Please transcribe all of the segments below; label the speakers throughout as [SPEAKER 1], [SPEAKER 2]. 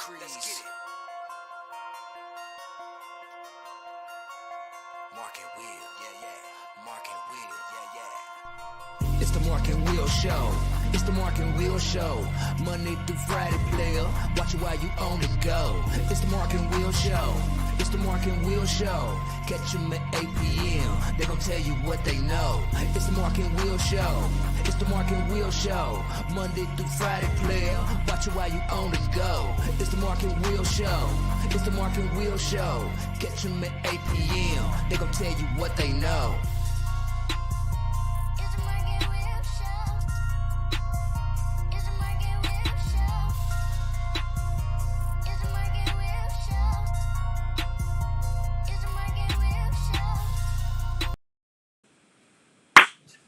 [SPEAKER 1] trees. Let's get it. Mark and Will, yeah. Mark and Will, yeah. It's the Mark and Will Show. It's the Mark and Will Show. Monday through Friday, player. Watch it while you on the go. It's the Mark and Will Show. It's the Mark and Will Show. Catch them at 8 p.m. They gon' tell you what they know. It's the Mark and Will Show. It's the Mark and Will Show. Monday through Friday, player. Watch it while you on the go. It's the Mark and Will Show. It's the Mark and Will Show. Catch them at 8 p.m. They gon' tell you what they know.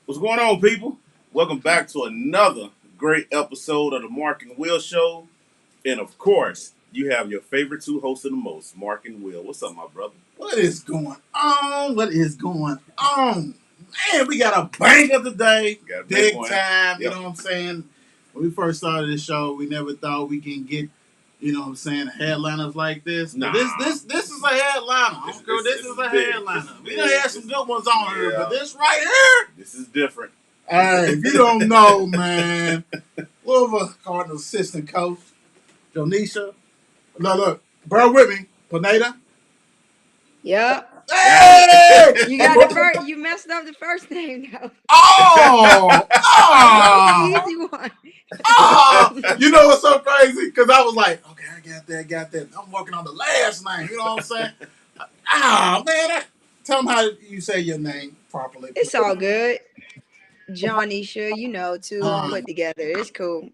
[SPEAKER 2] What's going on, people? Welcome back to another great episode of the Mark and Will Show. And of course, you have your favorite two hosts of the most, Mark and Will. What's up, my brother?
[SPEAKER 3] What is going on? What is going on? Man, we got a banger today. Big time, you know what I'm saying? When we first started this show, we never thought we can get, you know what I'm saying, headliners like this.
[SPEAKER 2] Nah.
[SPEAKER 3] This is a headliner. This is a headliner. We done had some good ones on here, but this right here,
[SPEAKER 2] this is different.
[SPEAKER 3] Hey, if you don't know, man, Louisville Cardinals assistant coach, Jonisha. Look, bear with me, Pineda.
[SPEAKER 4] Yep.
[SPEAKER 3] Hey!
[SPEAKER 4] You got the first. You messed up the first name though.
[SPEAKER 3] Oh!
[SPEAKER 4] Easy one.
[SPEAKER 3] You know what's so crazy? Because I was like, okay, I got that. I'm working on the last name. You know what I'm saying? Man. Tell them how you say your name properly.
[SPEAKER 4] It's all good. Jonisha, put together. It's cool.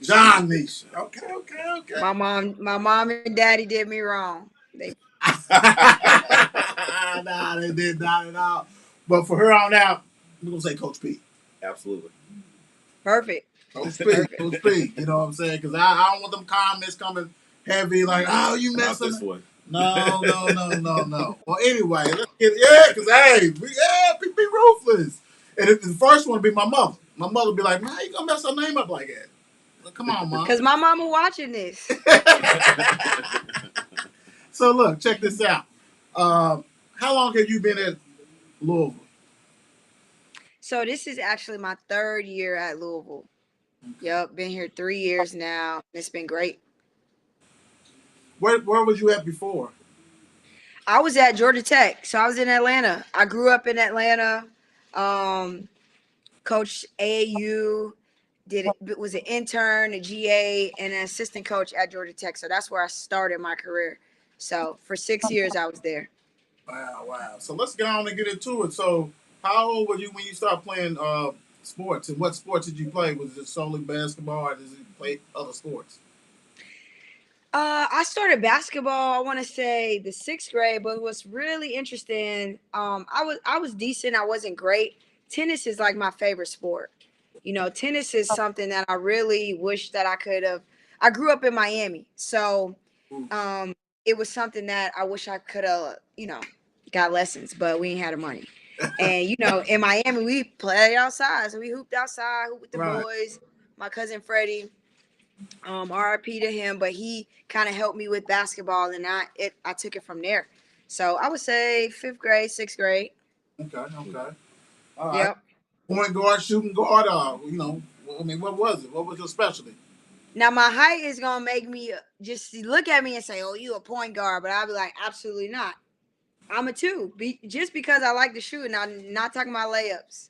[SPEAKER 3] Jonisha. Okay.
[SPEAKER 4] My mom and daddy did me wrong.
[SPEAKER 3] Nah, they did not at all. But for her on out, we're going to say Coach P.
[SPEAKER 2] Absolutely.
[SPEAKER 4] Perfect.
[SPEAKER 3] Coach P. You know what I'm saying? Because I don't want them comments coming heavy like, oh, you messed up.
[SPEAKER 2] This one.
[SPEAKER 3] No. Well, anyway, let's get it. Because, hey, we be ruthless. And the first one would be my mother. My mother would be like, man, how you going to mess her name up like that? Like, come on, Mom.
[SPEAKER 4] Because my mama watching this.
[SPEAKER 3] So, look, check this out. How long have you been at Louisville?
[SPEAKER 4] So this is actually my third year at Louisville. Yep, been here 3 years now. It's been great.
[SPEAKER 3] Where was you at before?
[SPEAKER 4] I was at Georgia Tech, so I was in Atlanta. I grew up in Atlanta. Coached AAU, was an intern, a GA, and an assistant coach at Georgia Tech. So that's where I started my career. So for 6 years, I was there.
[SPEAKER 3] Wow. So let's get on and get into it. So how old were you when you started playing sports? And what sports did you play? Was it solely basketball, or did you play other sports?
[SPEAKER 4] I started basketball, I want to say the 6th grade, but what's really interesting, I was decent. I wasn't great. Tennis is like my favorite sport. Tennis is something that I really wish that I could have. I grew up in Miami, so it was something that I wish I could have, got lessons, but we ain't had the money. And, in Miami, we played outside. So we hooped outside, hooped with the boys. My cousin Freddie, RIP to him, but he kind of helped me with basketball, and I took it from there. So I would say 5th grade, 6th grade.
[SPEAKER 3] Okay. All right.
[SPEAKER 4] Yep.
[SPEAKER 3] Point guard, shooting guard, what was it? What was your specialty?
[SPEAKER 4] Now, my height is going to make me just look at me and say, oh, you a point guard. But I'll be like, absolutely not. I'm a 2. Just because I like to shoot, and I'm not talking about layups.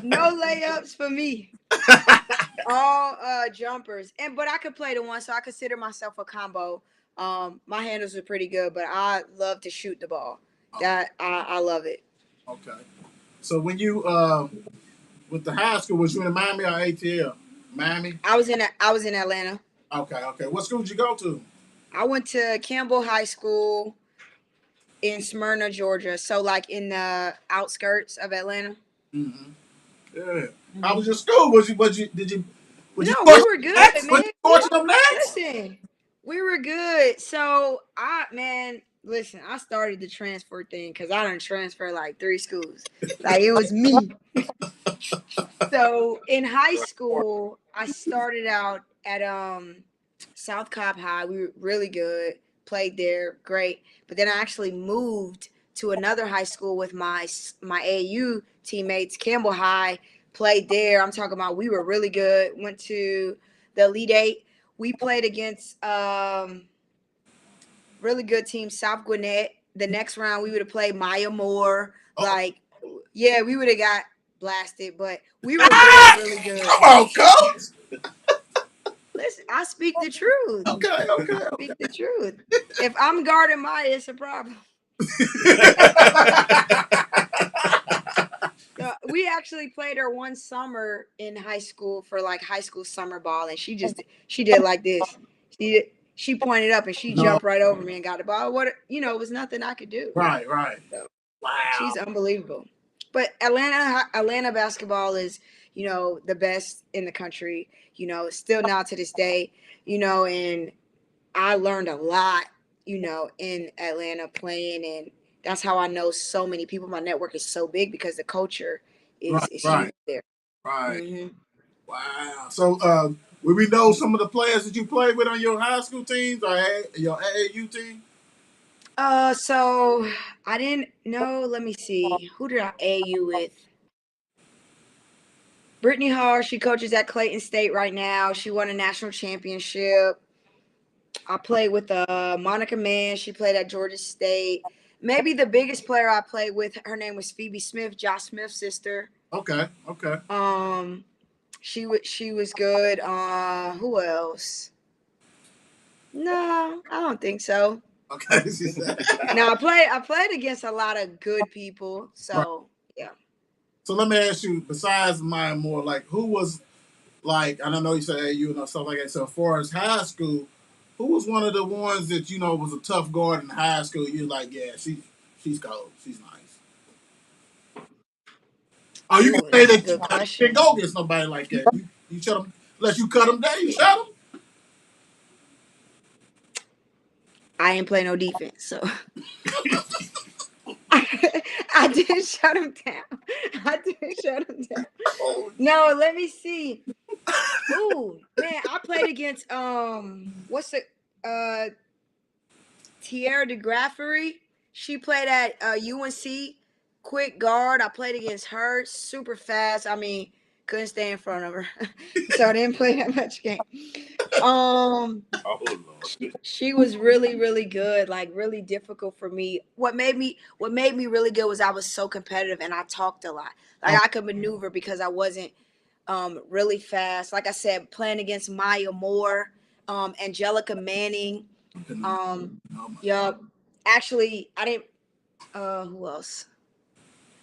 [SPEAKER 4] No layups for me. All jumpers. But I could play the one, so I consider myself a combo. My handles are pretty good, but I love to shoot the ball. I love it.
[SPEAKER 3] Okay. So when you with the high school, was you in Miami or ATL? Miami?
[SPEAKER 4] I was in Atlanta.
[SPEAKER 3] Okay. What school did you go to?
[SPEAKER 4] I went to Campbell High School in Smyrna, Georgia. So like in the outskirts of Atlanta.
[SPEAKER 3] Mm-hmm. Yeah. Mm-hmm. How was your school? We were good,
[SPEAKER 4] man.
[SPEAKER 3] Next?
[SPEAKER 4] Listen, we were good. So listen, I started the transfer thing because I done transferred like 3 schools. Like it was me. So in high school, I started out at South Cobb High. We were really good. Played there, great. But then I actually moved to another high school with my AAU teammates, Campbell High. Played there. I'm talking about we were really good. Went to the Elite Eight. We played against really good team, South Gwinnett. The next round we would have played Maya Moore. Like, yeah, we would have got blasted, but we were really, really good.
[SPEAKER 3] Come on, coach.
[SPEAKER 4] Listen, I speak the truth.
[SPEAKER 3] Okay.
[SPEAKER 4] Speak the truth. If I'm guarding Maya, it's a problem. We actually played her one summer in high school for like high school summer ball, and she did like this. She pointed up and she jumped right over me and got the ball. It was nothing I could do.
[SPEAKER 3] Right.
[SPEAKER 4] So,
[SPEAKER 3] wow.
[SPEAKER 4] She's unbelievable. But Atlanta basketball is, the best in the country, still now to this day, and I learned a lot, in Atlanta playing, and that's how I know so many people. My network is so big because the culture is huge there.
[SPEAKER 3] Right.
[SPEAKER 4] Mm-hmm.
[SPEAKER 3] Wow. So, will we know some of the players that you played with on your high school teams or your AAU team?
[SPEAKER 4] So I didn't know. Let me see. Who did I AAU with? Brittany Hall. She coaches at Clayton State right now. She won a national championship. I played with Monica Mann. She played at Georgia State. Maybe the biggest player I played with, her name was Phoebe Smith, Josh Smith's sister.
[SPEAKER 3] Okay.
[SPEAKER 4] She was good. Who else? No, I don't think so.
[SPEAKER 3] Okay.
[SPEAKER 4] No, I played against a lot of good people. So yeah.
[SPEAKER 3] So let me ask you, besides Maya Moore, like who was like, and I know you said AAU and stuff like that. So as far as high school, who was one of the ones that was a tough guard in high school? You're like, yeah, she's cold, she's nice. Oh, you can say that you can't go against nobody like that. You shut them, unless you cut them down. You shut them.
[SPEAKER 4] I ain't play no defense, so I didn't shut him down. No, let me see. Ooh, man, I played against what's it? Tierra DeGraffery. She played at UNC, quick guard. I played against her, super fast. I mean, couldn't stay in front of her, so I didn't play that much game. She was really, really good, like really difficult for me. What made me really good was I was so competitive and I talked a lot. Like I could maneuver because I wasn't really fast. Like I said, playing against Maya Moore, Angelica Manning. Yup. Actually, I didn't. Who else?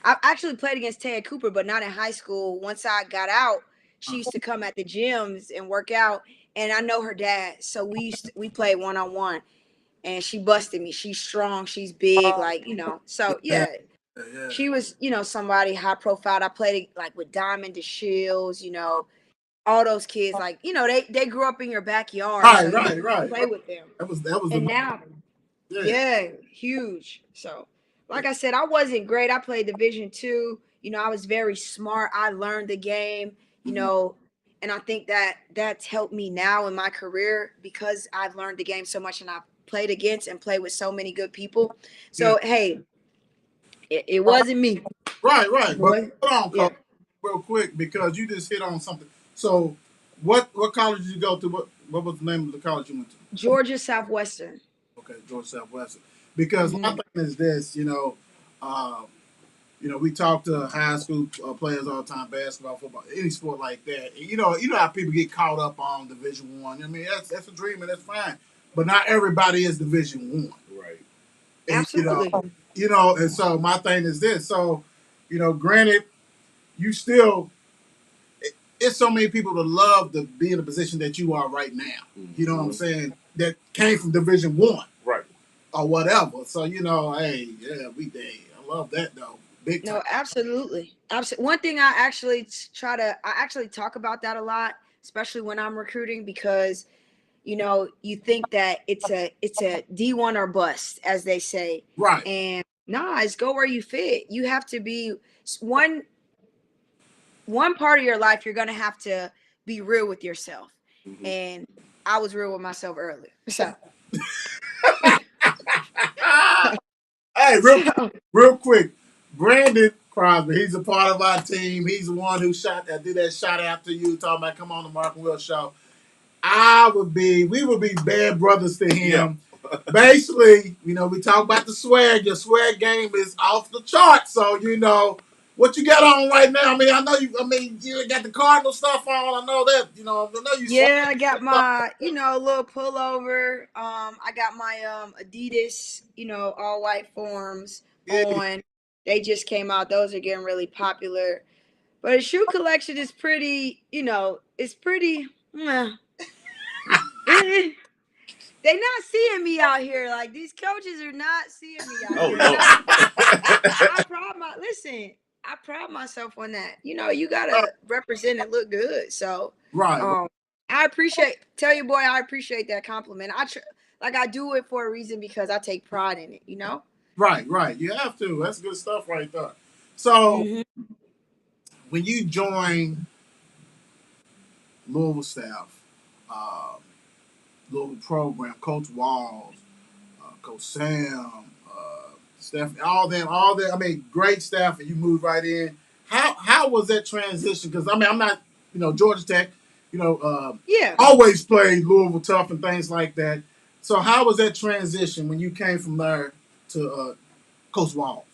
[SPEAKER 4] I actually played against Taya Cooper, but not in high school. Once I got out, she used to come at the gyms and work out. And I know her dad, so we played 1-on-1, and she busted me. She's strong, she's big, like So yeah, she was somebody high profile. I played like with Diamond DeShields, all those kids, like they grew up in your backyard.
[SPEAKER 3] Right.
[SPEAKER 4] Play with them.
[SPEAKER 3] That was.
[SPEAKER 4] And now, yeah, huge. So, like I said, I wasn't great. I played Division II. I was very smart. I learned the game. And I think that that's helped me now in my career because I've learned the game so much and I've played against and played with so many good people. So, hey, it wasn't me.
[SPEAKER 3] Right. But hold on, Coach, real quick, because you just hit on something. So, what college did you go to? What was the name of the college you went to?
[SPEAKER 4] Georgia Southwestern.
[SPEAKER 3] Okay, Georgia Southwestern. Because my thing is this, we talk to high school players all the time, basketball, football, any sport like that. And you know how people get caught up on Division I. I mean, that's a dream and that's fine, but not everybody is Division I.
[SPEAKER 2] Right.
[SPEAKER 3] And,
[SPEAKER 4] Absolutely.
[SPEAKER 3] And so my thing is this. So, granted, you still. It's so many people that love to be in the position that you are right now. Mm-hmm. You know what I'm saying? That came from Division I.
[SPEAKER 2] Right.
[SPEAKER 3] Or whatever. So, hey, yeah, we did. I love that, though. Big time.
[SPEAKER 4] No, absolutely. One thing I actually talk about that a lot, especially when I'm recruiting, because, you think that it's a D1 or bust, as they say.
[SPEAKER 3] Right.
[SPEAKER 4] And it's go where you fit. You have to be one part of your life, you're going to have to be real with yourself. and I was real with myself early. So,
[SPEAKER 3] hey, real quick, Brandon Crosby, he's a part of our team. He's the one who did that shot after you, talking about come on the Mark and Will show. We would be bad brothers to him. Yeah. Basically, we talk about the swag. Your swag game is off the chart. So, what you got on right now? I know you got the Cardinal stuff on. I know that, I know you.
[SPEAKER 4] Yeah, I got my, little pullover. I got my Adidas, all white forms on. They just came out. Those are getting really popular. But the shoe collection is pretty, it's pretty. They not seeing me out here. Like, these coaches are not seeing me out here.
[SPEAKER 2] No.
[SPEAKER 4] I pride myself on that. You gotta represent and look good. So
[SPEAKER 3] right.
[SPEAKER 4] I tell you, boy, I appreciate that compliment. I do it for a reason because I take pride in it.
[SPEAKER 3] Right. You have to. That's good stuff right there. So when you join Louisville staff, Louisville program, Coach Walls, Coach Sam, Steph, all them. Great staff, and you moved right in. How was that transition? Because I'm not, Georgia Tech, always played Louisville tough and things like that. So how was that transition when you came from there to Coach Walls?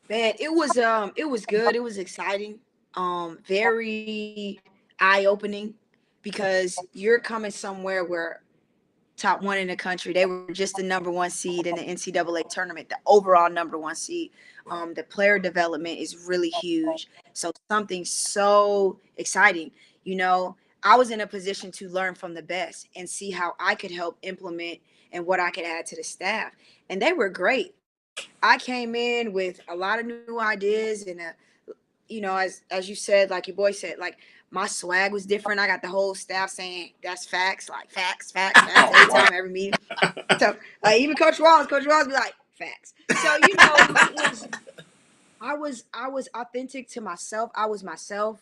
[SPEAKER 4] Man, it was good. It was exciting. Very eye-opening because you're coming somewhere where top one in the country. They were just the number one seed in the NCAA tournament, the overall number one seed. The player development is really huge. So something so exciting. I was in a position to learn from the best and see how I could help implement and what I could add to the staff. And they were great. I came in with a lot of new ideas and, as you said, like your boy said, like my swag was different. I got the whole staff saying that's facts, like facts, every time, every meeting. So even Coach Walls be like facts. So I was authentic to myself. I was myself,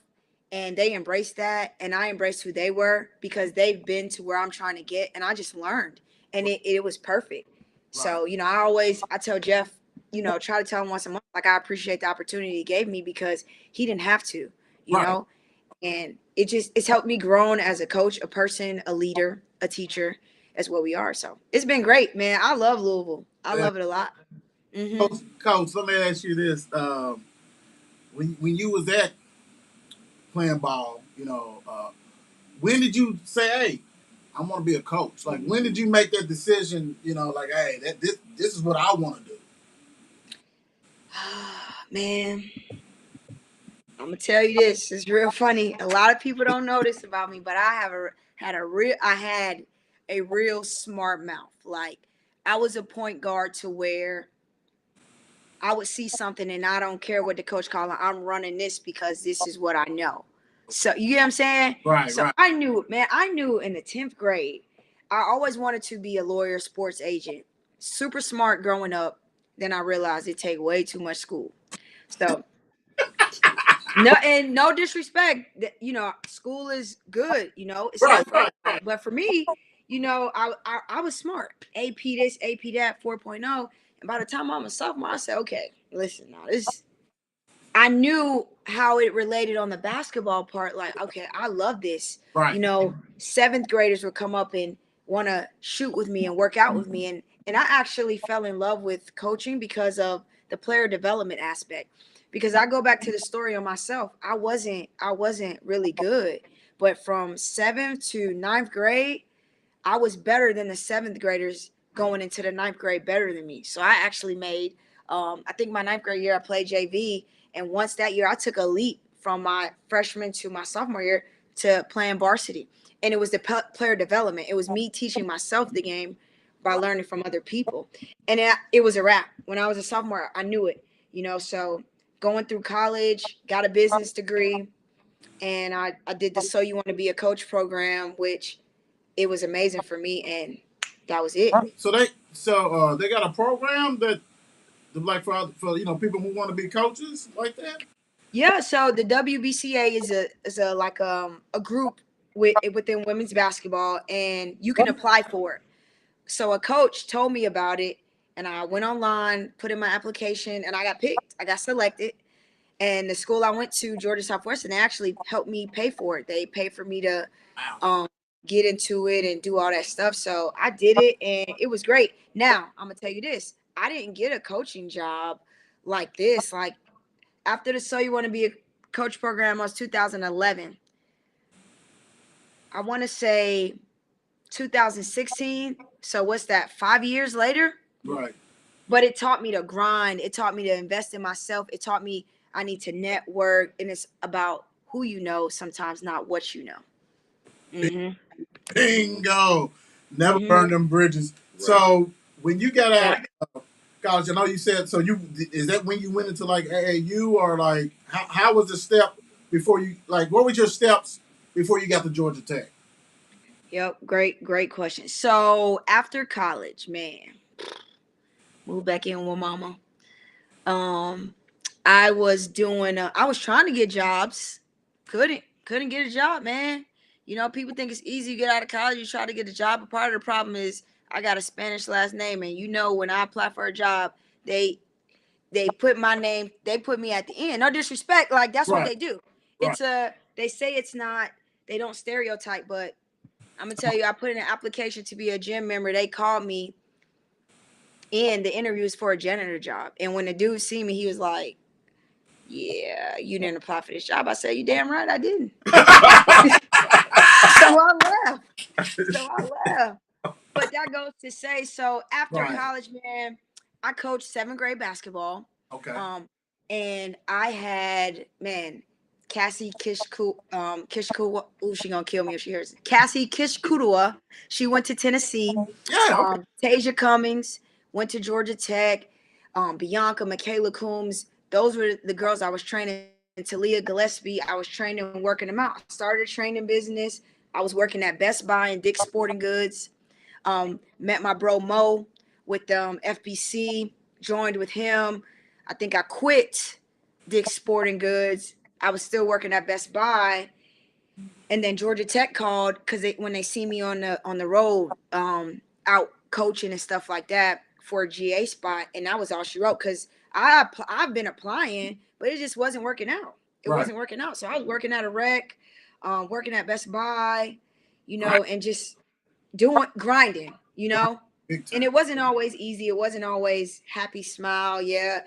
[SPEAKER 4] and they embraced that, and I embraced who they were because they've been to where I'm trying to get, and I just learned, and it was perfect. Right. So I tell Jeff, try to tell him once a month, like I appreciate the opportunity he gave me because he didn't have to, you know. And it's helped me grow as a coach, a person, a leader, a teacher, as what we are. So it's been great, man. I love Louisville. I love it a lot.
[SPEAKER 3] Coach, let me ask you this: when you was at playing ball, when did you say, "Hey, I want to be a coach"? Like, when did you make that decision? Like, "Hey, this is what I want to do."
[SPEAKER 4] Man, I'm gonna tell you this. It's real funny. A lot of people don't know this about me, but I had a real smart mouth. Like, I was a point guard to where I would see something and I don't care what the coach called it. I'm running this because this is what I know. So you get what I'm saying?
[SPEAKER 3] Right.
[SPEAKER 4] So I knew in the 10th grade, I always wanted to be a lawyer, sports agent. Super smart growing up. Then I realized it take way too much school. So no disrespect, school is good, it's right. But for me, I was smart. AP this, AP that, 4.0. And by the time I'm a sophomore, I said, okay, listen, now I knew how it related on the basketball part. Like, okay, I love this.
[SPEAKER 3] Right.
[SPEAKER 4] 7th graders would come up and want to shoot with me and work out with me. And I actually fell in love with coaching because of the player development aspect. Because I go back to the story on myself. I wasn't really good. But from 7th to 9th grade, I was better than the 7th graders going into the 9th grade better than me. So I actually made, I think my 9th grade year, I played JV. And once that year, I took a leap from my freshman to my sophomore year to playing varsity. And it was the player development. It was me teaching myself the game by learning from other people. And it was a wrap. When I was a sophomore, I knew it, so going through college, got a business degree, and I did the So You Want to Be a Coach program, which it was amazing for me, and that was it.
[SPEAKER 3] So they got a program that for people who want to be coaches like that.
[SPEAKER 4] Yeah, so the WBCA is a group within women's basketball, and you can apply for it. So a coach told me about it, and I went online, put in my application, and I got picked. I got selected. And the school I went to, Georgia Southwestern, they actually helped me pay for it. They paid for me to get into it and do all that stuff. So I did it, and it was great. Now, I'm going to tell you this. I didn't get a coaching job like this. Like, after the So You Want to Be a Coach program was 2011. I want to say 2016. So what's that, 5 years later?
[SPEAKER 3] Right.
[SPEAKER 4] But it taught me to grind. It taught me to invest in myself. It taught me I need to network. And it's about who you know, sometimes not what you know. Mm-hmm.
[SPEAKER 3] Bingo. Never burn them bridges. Right. So when you got out of college, I know you said, so is that when you went into like AAU, or like how was the step before you, like what was your steps before you got to Georgia Tech?
[SPEAKER 4] Yep, great question. So after college, man, moved back in with mama. I was trying to get jobs. Couldn't get a job, man. You know, people think it's easy to get out of college, you try to get a job, but part of the problem is I got a Spanish last name, and you know, when I apply for a job, they put my name, they put me at the end. No disrespect, like that's what they do. It's they say it's not, they don't stereotype, but I'm gonna tell you, I put in an application to be a gym member. They called me in the interviews for a janitor job, and when the dude see me, he was like, "Yeah, you didn't apply for this job." I said, "You damn right, I didn't." So I left. But that goes to say, so after college, man, I coached 7th grade basketball.
[SPEAKER 3] Okay.
[SPEAKER 4] And I had, man, Cassie Kishkua. Ooh, she gonna kill me if she hears it. Cassie Kishkudua. She went to Tennessee.
[SPEAKER 3] Yeah.
[SPEAKER 4] Tasia Cummings went to Georgia Tech. Bianca, Michaela Coombs. Those were the girls I was training. Talia Gillespie, I was training and working them out. I started a training business. I was working at Best Buy and Dick's Sporting Goods. Met my bro Mo with FBC. Joined with him. I think I quit Dick's Sporting Goods. I was still working at Best Buy, and then Georgia Tech called because when they see me on the road, out coaching and stuff like that for a GA spot, and that was all she wrote. Because I've been applying, but it just wasn't working out. It wasn't working out. So I was working at a rec, working at Best Buy, you know, and just grinding, you know. And it wasn't always easy. It wasn't always happy smile. Yeah.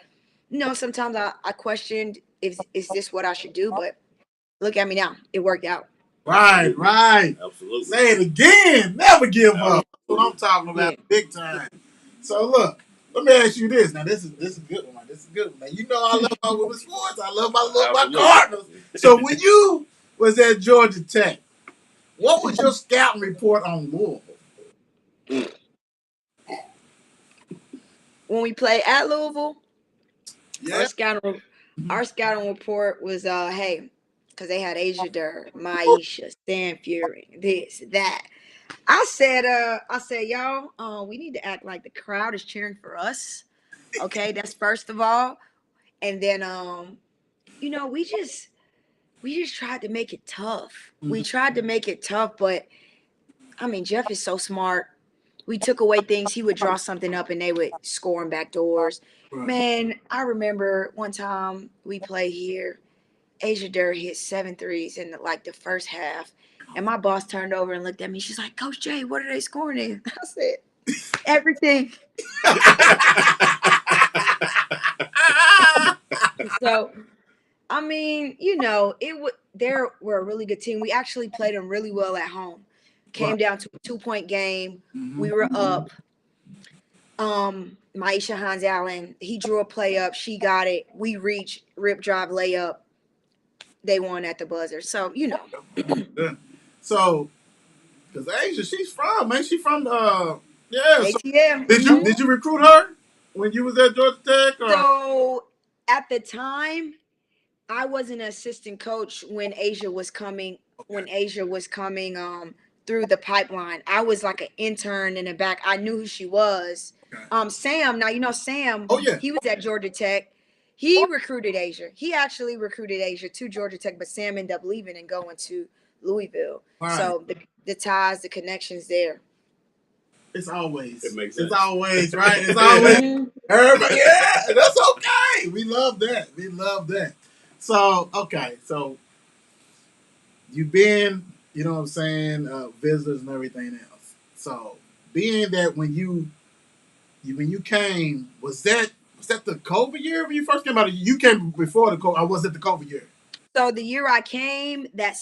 [SPEAKER 4] You know, sometimes I questioned is this what I should do? But look at me now. It worked out.
[SPEAKER 3] Right.
[SPEAKER 2] Absolutely.
[SPEAKER 3] Say it again. Never give up. That's what I'm talking about, big time. So look, let me ask you this. Now this is a good one. This is a good one. Now, you know I love my women's sports. I love my Cardinals. So when you was at Georgia Tech, what was your scouting report on Louisville?
[SPEAKER 4] When we played at Louisville, our scouting report was hey, because they had Asia Durr, Maisha, Stan Fury, this, that. I said, y'all, we need to act like the crowd is cheering for us. Okay, that's first of all. And then you know, we just tried to make it tough. We tried to make it tough, but I mean, Jeff is so smart. We took away things. He would draw something up and they would score in back doors. Right. Man, I remember one time we played here. Asia Durr hit 7 threes in like the first half. And my boss turned over and looked at me. She's like, "Coach Jay, what are they scoring in?" I said, "Everything." So, I mean, you know, they were a really good team. We actually played them really well at home. Came down to a 2-point game. We were up. Maisha Hans Allen, he drew a play up. She got it. We reached, rip drive layup. They won at the buzzer. So, you know.
[SPEAKER 3] So, because Asia, she's from ATM.
[SPEAKER 4] So,
[SPEAKER 3] did you recruit her when you was at Georgia Tech? Or?
[SPEAKER 4] So, at the time, I was an assistant coach when Asia was coming. When Asia was coming through the pipeline, I was like an intern in the back. I knew who she was. Okay. Sam. Now you know Sam.
[SPEAKER 3] Oh yeah.
[SPEAKER 4] He was at Georgia Tech. He recruited Asia. He actually recruited Asia to Georgia Tech, but Sam ended up leaving and going to Louisville.
[SPEAKER 3] Right.
[SPEAKER 4] So the ties, the connections there.
[SPEAKER 3] It's always.
[SPEAKER 2] It makes sense.
[SPEAKER 3] It's always right. It's always. Everybody, yeah, that's okay. We love that. We love that. So okay, so you've been, you know what I'm saying, visitors and everything else. So being that when you came, was that the COVID year when you first came out? You came before the COVID. I was it the COVID year?
[SPEAKER 4] So the year I came, that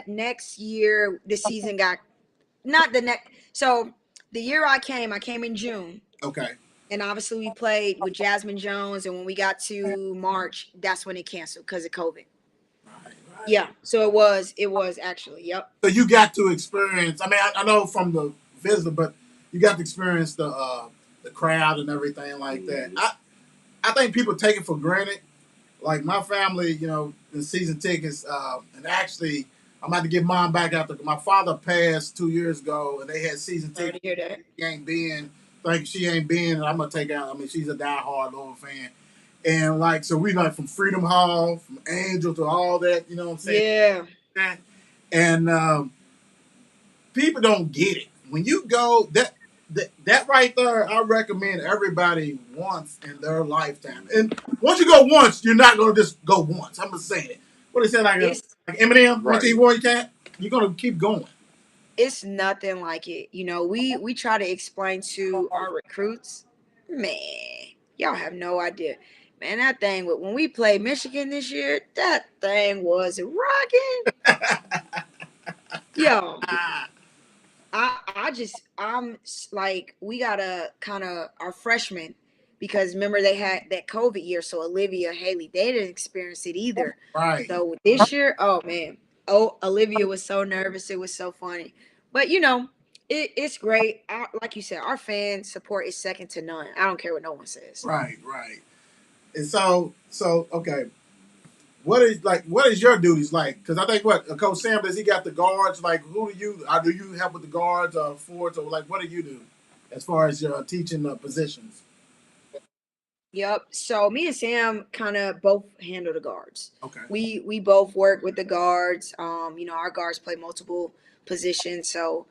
[SPEAKER 4] next year, the season got not the next. So the year I came in June.
[SPEAKER 3] Okay.
[SPEAKER 4] And obviously we played with Jasmine Jones, and when we got to March, that's when it canceled because of COVID.
[SPEAKER 3] Right.
[SPEAKER 4] Yeah. So it was actually, yep.
[SPEAKER 3] So you got to experience. I mean, I know from the visitor, but you got to experience the crowd and everything like that. I think people take it for granted. Like my family, you know, the season tickets, and actually, I'm about to get mine back after my father passed 2 years ago, and they had season tickets.
[SPEAKER 4] Sorry to hear that.
[SPEAKER 3] She ain't been, like she ain't been, and I'm gonna take out. I mean, she's a diehard Louisville fan, and like so we like from Freedom Hall, from Angel to all that. You know what I'm saying?
[SPEAKER 4] Yeah.
[SPEAKER 3] And people don't get it when you go that right there. I recommend everybody once in their lifetime, and once you go once, you're not gonna just go once. I'm just saying it. What they say like Eminem,
[SPEAKER 2] right.
[SPEAKER 3] Once you won, you can't. You're gonna keep going.
[SPEAKER 4] It's nothing like it. You know, we try to explain to our recruits, man, y'all have no idea. Man, that thing, when we played Michigan this year, that thing was rocking. Yo, I'm like, we gotta kind of our freshmen, because remember they had that COVID year, so Olivia, Haley, they didn't experience it either.
[SPEAKER 3] Right.
[SPEAKER 4] So this year, oh man, Olivia was so nervous, it was so funny, but you know, it's great. Like you said, our fan support is second to none. I don't care what no one says.
[SPEAKER 3] Right. And so okay. What is your duties like? Because I think Coach Sam, does he got the guards? Like, who do you help with the guards or forwards, or like what do you do as far as your teaching positions?
[SPEAKER 4] Yep. So me and Sam kind of both handle the guards.
[SPEAKER 3] Okay.
[SPEAKER 4] We both work with the guards. You know, our guards play multiple positions. So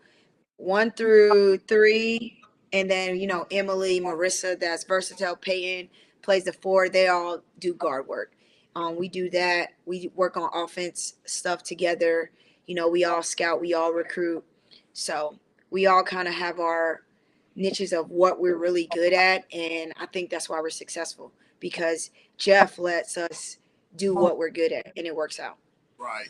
[SPEAKER 4] 1 through 3, and then you know Emily, Marissa, that's versatile. Peyton plays the 4. They all do guard work. We do that. We work on offense stuff together. You know, we all scout, we all recruit. So we all kind of have our niches of what we're really good at, and I think that's why we're successful, because Jeff lets us do what we're good at, and it works out.
[SPEAKER 3] Right.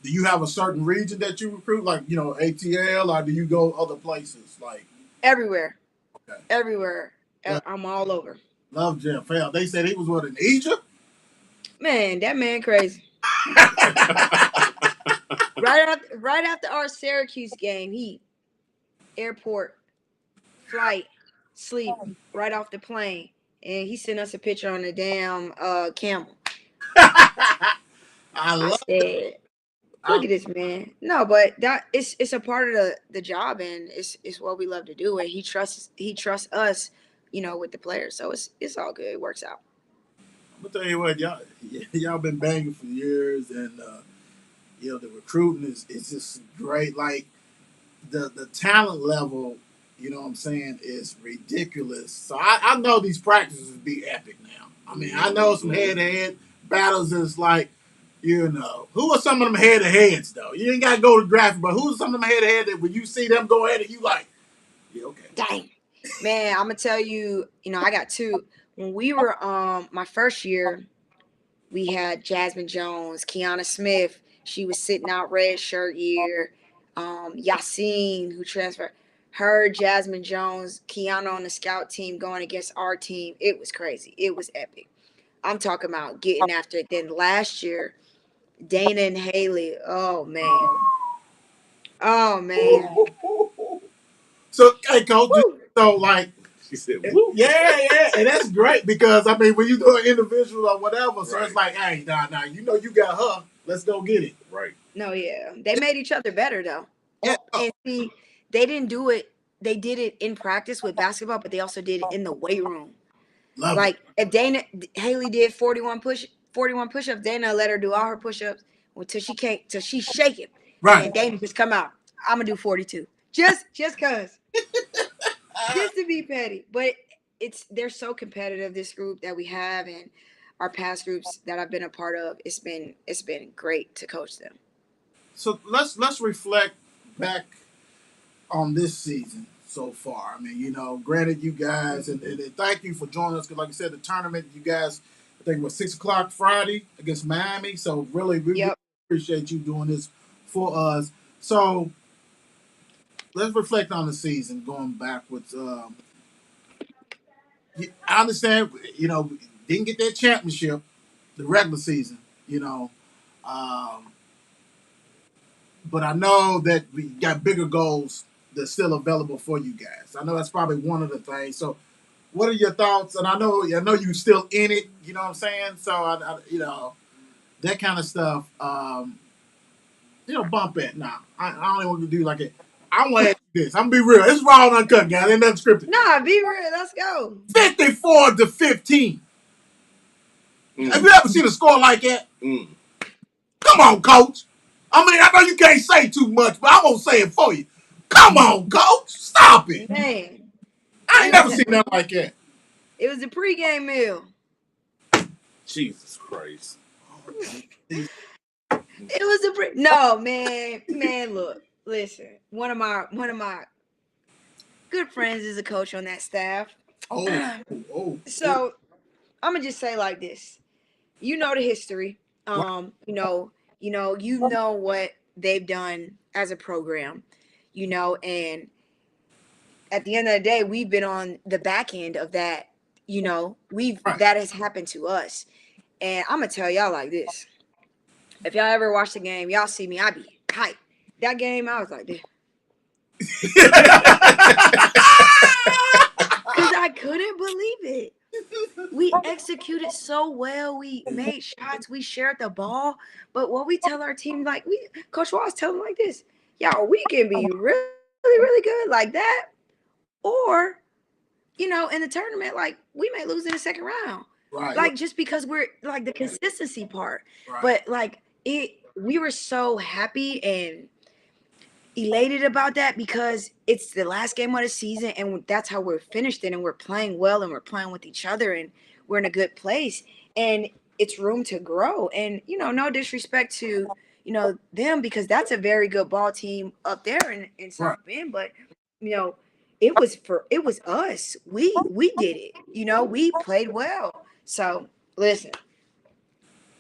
[SPEAKER 3] Do you have a certain region that you recruit, like ATL, or do you go other places? Like
[SPEAKER 4] Everywhere.
[SPEAKER 3] Okay.
[SPEAKER 4] Everywhere. I'm all over.
[SPEAKER 3] Love Jeff. Hell, they said he was in Egypt.
[SPEAKER 4] Man, that man crazy. right after our Syracuse game, he airport, flight, sleep, right off the plane, and he sent us a picture on the damn camel.
[SPEAKER 3] I love
[SPEAKER 4] it. Look at this man. No, but that it's a part of the job, and it's what we love to do, and he trusts us, you know, with the players. So it's all good. It works out.
[SPEAKER 3] I'm gonna tell you what, y'all been banging for years, and the recruiting is just great. Like the talent level, you know what I'm saying, is ridiculous. So I know these practices would be epic now. I mean, I know some head-to-head battles is like, who are some of them head-to-heads though? You ain't gotta go to graphic, but who's some of them head-to-head that when you see them go ahead and you like, yeah, okay.
[SPEAKER 4] Dang. Man, I'm gonna tell you, I got 2. When we were my first year, we had Jasmine Jones, Kiana Smith. She was sitting out red shirt year. Yassine, who transferred. Her, Jasmine Jones, Kiana on the scout team going against our team. It was crazy. It was epic. I'm talking about getting after it. Then last year, Dana and Haley. Oh man.
[SPEAKER 3] So, hey, Coach.
[SPEAKER 4] Woo.
[SPEAKER 3] So, like,
[SPEAKER 2] she said, woo.
[SPEAKER 3] Yeah, and that's great because I mean, when you do an individual or whatever, so it's like, hey, nah, you got her. Let's go get it.
[SPEAKER 2] Right.
[SPEAKER 4] No, yeah, they made each other better though.
[SPEAKER 3] Yeah.
[SPEAKER 4] And see, they didn't do it. They did it in practice with basketball, but they also did it in the weight room.
[SPEAKER 3] Love
[SPEAKER 4] like if Haley did 41 push-ups, Dana let her do all her push-ups until she shaking.
[SPEAKER 3] Right.
[SPEAKER 4] And Damon just come out. I'm gonna do 42. Just cause. Just to be petty. But they're so competitive, this group that we have, and our past groups that I've been a part of. It's been great to coach them.
[SPEAKER 3] So let's reflect back on this season so far. I mean, granted, you guys, and thank you for joining us, because like I said, the tournament, you guys, I think it was 6 o'clock Friday against Miami. So really, we really appreciate you doing this for us. So let's reflect on the season going backwards. I understand, didn't get that championship, the regular season, but I know that we got bigger goals that's still available for you guys. I know that's probably one of the things. So, what are your thoughts? And I know you're still in it. You know what I'm saying? So, I that kind of stuff. Bump it. Nah, I don't even want to do like it. I want to ask you this. I'm gonna be real. It's raw and uncut, guys. Ain't nothing scripted.
[SPEAKER 4] Nah, be real. Let's go.
[SPEAKER 3] 54-15. Have you ever seen a score like that? Come on, coach. I mean, I know you can't say too much, but I won't say it for you. Come on, coach. Stop it.
[SPEAKER 4] Man.
[SPEAKER 3] I ain't never seen nothing like that.
[SPEAKER 4] It was a pregame meal.
[SPEAKER 2] Jesus Christ.
[SPEAKER 4] It was no, man. Man, look. Listen. One of my good friends is a coach on that staff. So I'm gonna just say like this. You know the history. You know what they've done as a program, and at the end of the day, we've been on the back end of that. That has happened to us. And I'm gonna tell y'all like this. If y'all ever watch the game, y'all see me, I be hyped. That game, I was like this. Because I couldn't believe it. We executed so well. We made shots. We shared the ball. But what we tell our team, Coach Walls tell them like this, y'all, we can be really, really good like that. Or, in the tournament, we may lose in the second round.
[SPEAKER 3] Right.
[SPEAKER 4] Just because we're, the consistency part. Right. But, we were so happy and elated about that because it's the last game of the season and that's how we're finished it, and we're playing well and we're playing with each other and we're in a good place and it's room to grow. And no disrespect to them, because that's a very good ball team up there in South Bend, but it was us. We did it. We played well. So listen,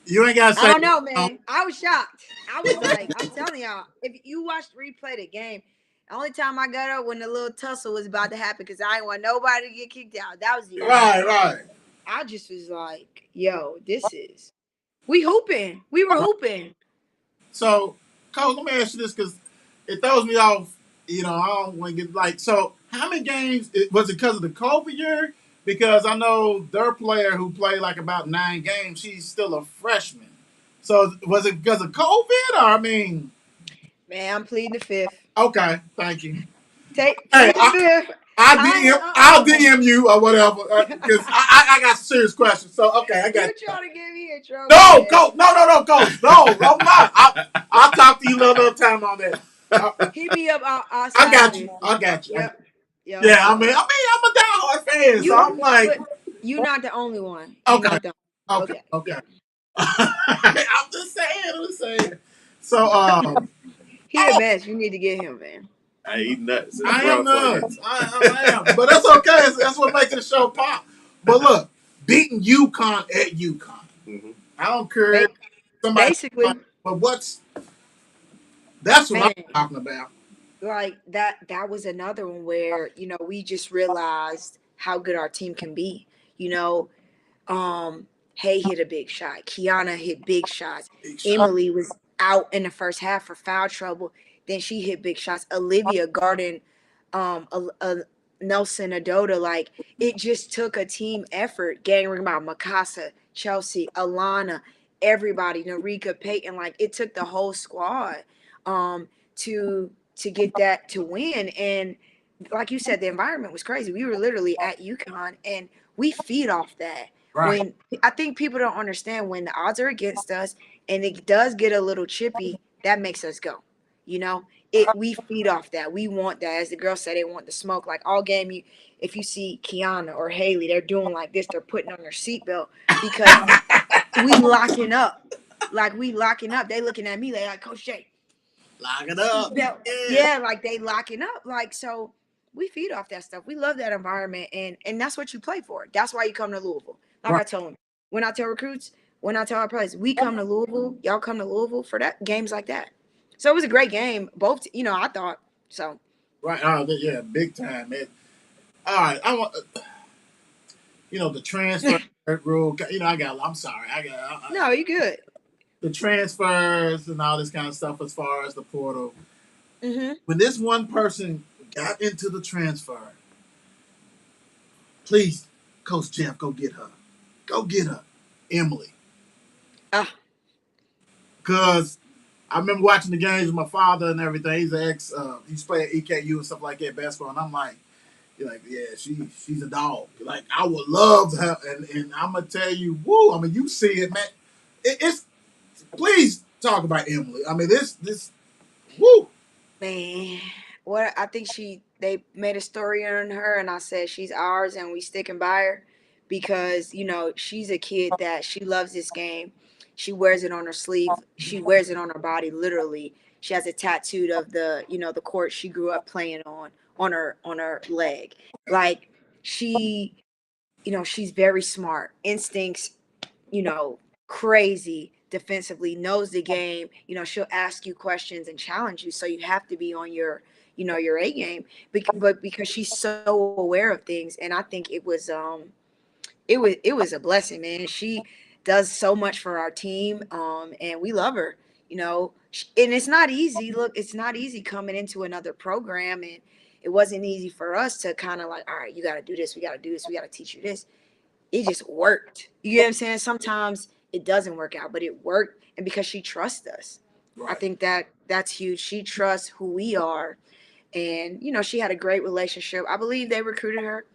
[SPEAKER 3] you ain't gotta say.
[SPEAKER 4] I don't know, man. I was shocked. I was like, I'm telling y'all, if you watched replay the game, the only time I got up when the little tussle was about to happen, because I didn't want nobody to get kicked out. That was the
[SPEAKER 3] right.
[SPEAKER 4] I just was like, yo, we hooping. We were hooping.
[SPEAKER 3] So, Coach, let me ask you this, because it throws me off. I don't want to get so how many games, was it because of the COVID year? Because I know their player who played about 9 games, she's still a freshman. So was it because of COVID, or
[SPEAKER 4] man, I'm pleading the fifth.
[SPEAKER 3] Okay, thank you.
[SPEAKER 4] Take the fifth.
[SPEAKER 3] I'll DM you or whatever, because I got serious questions. So okay, I got.
[SPEAKER 4] You're trying to get me in trouble.
[SPEAKER 3] No, Coach. No, Coach. No, I'm not. I'll talk to you another time on that.
[SPEAKER 4] Hit me up.
[SPEAKER 3] I got you.
[SPEAKER 4] Yep.
[SPEAKER 3] Yeah, I'm a diehard fan, so I'm like,
[SPEAKER 4] you're not the only one.
[SPEAKER 3] Okay. I'm just saying. So,
[SPEAKER 4] he the best. You need to get him, man.
[SPEAKER 2] He nuts.
[SPEAKER 3] I am nuts. I am, but that's okay. That's what makes the show pop. But look, beating UConn at UConn. Mm-hmm. I don't care.
[SPEAKER 4] Basically,
[SPEAKER 3] but that's what I'm talking about.
[SPEAKER 4] That was another one where we just realized how good our team can be. Hay hit a big shot. Kiana hit big shots. Emily was out in the first half for foul trouble. Then she hit big shots. Olivia Garden, Nelson Adota. It just took a team effort. Getting about Mikasa, Chelsea, Alana, everybody, Narika, Peyton. It took the whole squad to get that to win. And like you said, the environment was crazy. We were literally at UConn and we feed off that. Right. When I think people don't understand, when the odds are against us and it does get a little chippy, that makes us go. You know, we feed off that. We want that. As the girls say, they want the smoke. Like all game, if you see Kiana or Haley, they're doing like this. They're putting on their seatbelt because we locking up. Like we locking up. They looking at me like Coach J.
[SPEAKER 3] Lock it up.
[SPEAKER 4] Yeah, like they locking up. Like so, we feed off that stuff. We love that environment, and that's what you play for. That's why you come to Louisville. Like I told them, when I tell recruits, when I tell our players, we come to Louisville. Y'all come to Louisville for that games like that. So it was a great game. Both, I thought so.
[SPEAKER 3] Right. Yeah, big time, man. All right. I want, the transfer rule. I'm sorry.
[SPEAKER 4] No, you good.
[SPEAKER 3] The transfers and all this kind of stuff as far as the portal.
[SPEAKER 4] Mm-hmm.
[SPEAKER 3] When this one person got into the transfer, please, Coach Jeff, go get her. Go get her. Emily. Because I remember watching the games with my father and everything. He's an he's playing EKU and stuff like that, basketball. And I'm like, yeah, she's a dog. Like, I would love her. And I'm going to tell you, woo, I mean, you see it, man. It's please talk about Emily. I mean, this, woo.
[SPEAKER 4] Man, what I think they made a story on her, and I said she's ours, and we sticking by her because she's a kid that she loves this game. She wears it on her sleeve. She wears it on her body, literally. She has it tattooed of the the court she grew up playing on her leg. Like she's very smart, instincts, crazy defensively, knows the game. She'll ask you questions and challenge you, so you have to be on your your A game. But because she's so aware of things, and I think it was a blessing, man. She does so much for our team, and we love her. And it's not easy. Look, it's not easy coming into another program, and it wasn't easy for us to kind of like, all right, you got to do this, we got to do this, we got to teach you this. It just worked. You know what I'm saying? Sometimes it doesn't work out, but it worked, and because she trusts us, right. I think that's huge. She trusts who we are, and she had a great relationship. I believe they recruited her,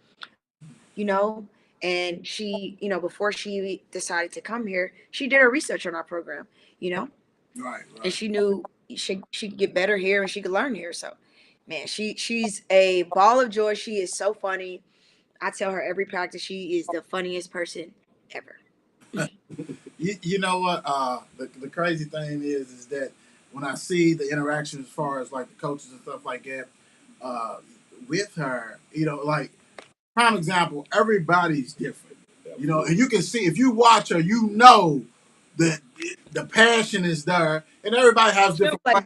[SPEAKER 4] and she, before she decided to come here, she did her research on our program,
[SPEAKER 3] right.
[SPEAKER 4] And she knew she could get better here and she could learn here. So, man, she's a ball of joy. She is so funny. I tell her every practice she is the funniest person ever.
[SPEAKER 3] You know what? The crazy thing is that when I see the interaction as far as like the coaches and stuff like that with her, like prime example, everybody's different, and you can see if you watch her, that the passion is there, and everybody has different ways.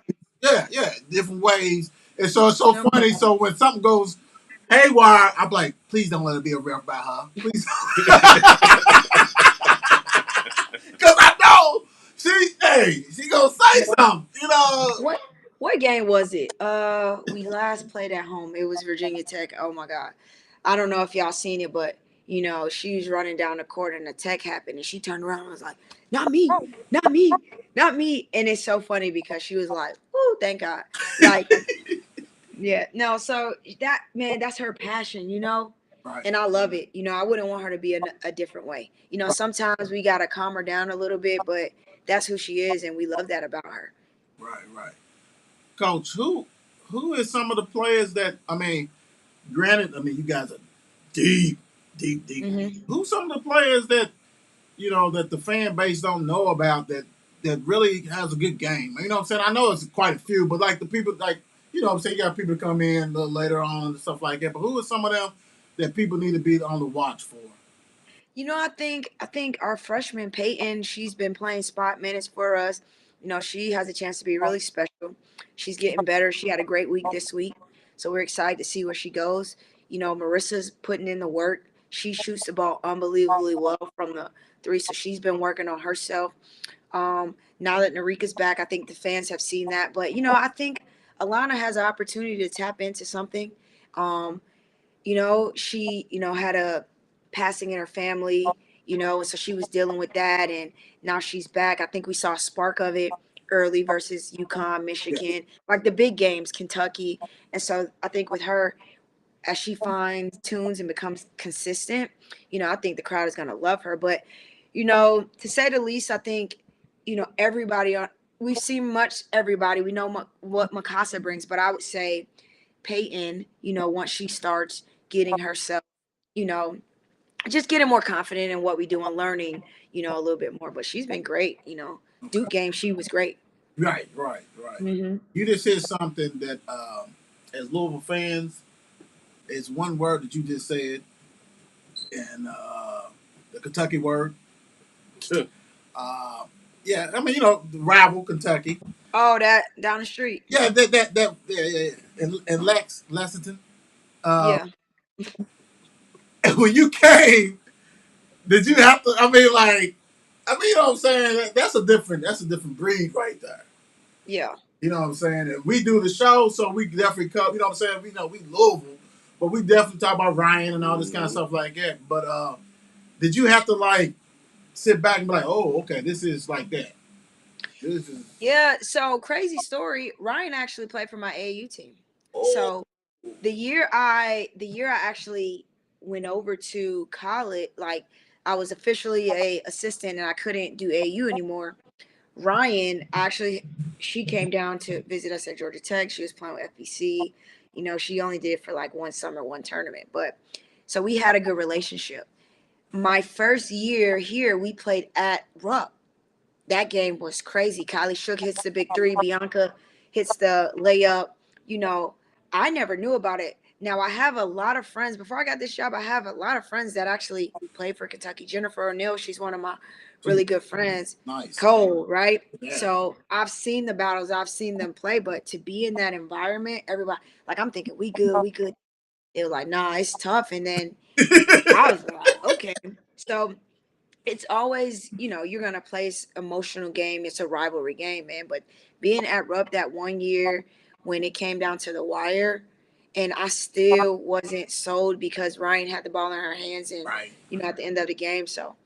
[SPEAKER 3] Yeah, different ways, and so it's so funny. So when something goes haywire, I'm like, please don't let it be a ref by her, please. Because I know she gonna say something,
[SPEAKER 4] What game was it? We last played at home. It was Virginia Tech. Oh my God. I don't know if y'all seen it, but she was running down the court and the tech happened and she turned around and was like, not me, not me, not me. And it's so funny because she was like, oh, thank God. Like, yeah, no, so that's her passion, Right. And I love it. I wouldn't want her to be a different way. Sometimes we got to calm her down a little bit, but that's who she is. And we love that about her.
[SPEAKER 3] Right. Coach, who is some of the players that, granted, you guys are deep.
[SPEAKER 4] Mm-hmm.
[SPEAKER 3] Who's some of the players that, that the fan base don't know about that really has a good game? You know what I'm saying? I know it's quite a few, but like the people, like, you know what I'm saying? You got people come in a little later on and stuff like that. But who are some of them that people need to be on the watch for?
[SPEAKER 4] I think our freshman Peyton, she's been playing spot minutes for us. She has a chance to be really special. She's getting better. She had a great week this week. So we're excited to see where she goes. Marissa's putting in the work. She shoots the ball unbelievably well from the three. So she's been working on herself. Now that Narika's back, I think the fans have seen that. But, I think Alana has an opportunity to tap into something. She, had a passing in her family, and so she was dealing with that. And now she's back. I think we saw a spark of it early versus UConn, Michigan, like the big games, Kentucky. And so I think with her, as she finds tunes and becomes consistent, I think the crowd is going to love her. But, to say the least, I think, everybody we've seen much everybody. We know what Mikasa brings, but I would say Peyton, once she starts getting herself, you know, just getting more confident in what we do and learning, a little bit more. But she's been great, Duke game, she was great.
[SPEAKER 3] Right.
[SPEAKER 4] Mm-hmm.
[SPEAKER 3] You just said something that, as Louisville fans, is one word that you just said, and the Kentucky word. Yeah, I mean, the rival Kentucky.
[SPEAKER 4] Oh, that down the street.
[SPEAKER 3] Yeah, yeah. And Lexington.
[SPEAKER 4] Yeah.
[SPEAKER 3] When you came, did you have to? I mean, you know what I'm saying? That's a different breed right there.
[SPEAKER 4] Yeah.
[SPEAKER 3] You know what I'm saying? And we do the show, so we definitely come. You know what I'm saying? We Louisville, but we definitely talk about Ryan and all this kind of stuff like that. But did you have to sit back and be like, oh, okay, this is like that? This is
[SPEAKER 4] So crazy story. Ryan actually played for my AAU team.
[SPEAKER 3] oh.
[SPEAKER 4] So the year I actually went over to college, I was officially a assistant and I couldn't do AAU anymore. Ryan actually, she came down to visit us at Georgia Tech. She was playing with FBC. She only did it for one summer, one tournament. But so we had a good relationship. My first year here, we played at Rupp. That game was crazy. Kylie Shook hits the big three. Bianca hits the layup. I never knew about it. Now, I have a lot of friends. Before I got this job, I have a lot of friends that actually play for Kentucky. Jennifer O'Neill, she's one of my really good friends.
[SPEAKER 3] Nice.
[SPEAKER 4] Cole, right?
[SPEAKER 3] Yeah.
[SPEAKER 4] So I've seen the battles. I've seen them play. But to be in that environment, everybody, I'm thinking, we good. They were like, nah, it's tough. And then I was like, okay. So it's always, you're going to play emotional game. It's a rivalry game, man. But being at Rupp that one year when it came down to the wire, and I still wasn't sold because Ryan had the ball in her hands and,
[SPEAKER 3] right.
[SPEAKER 4] At the end of the game. So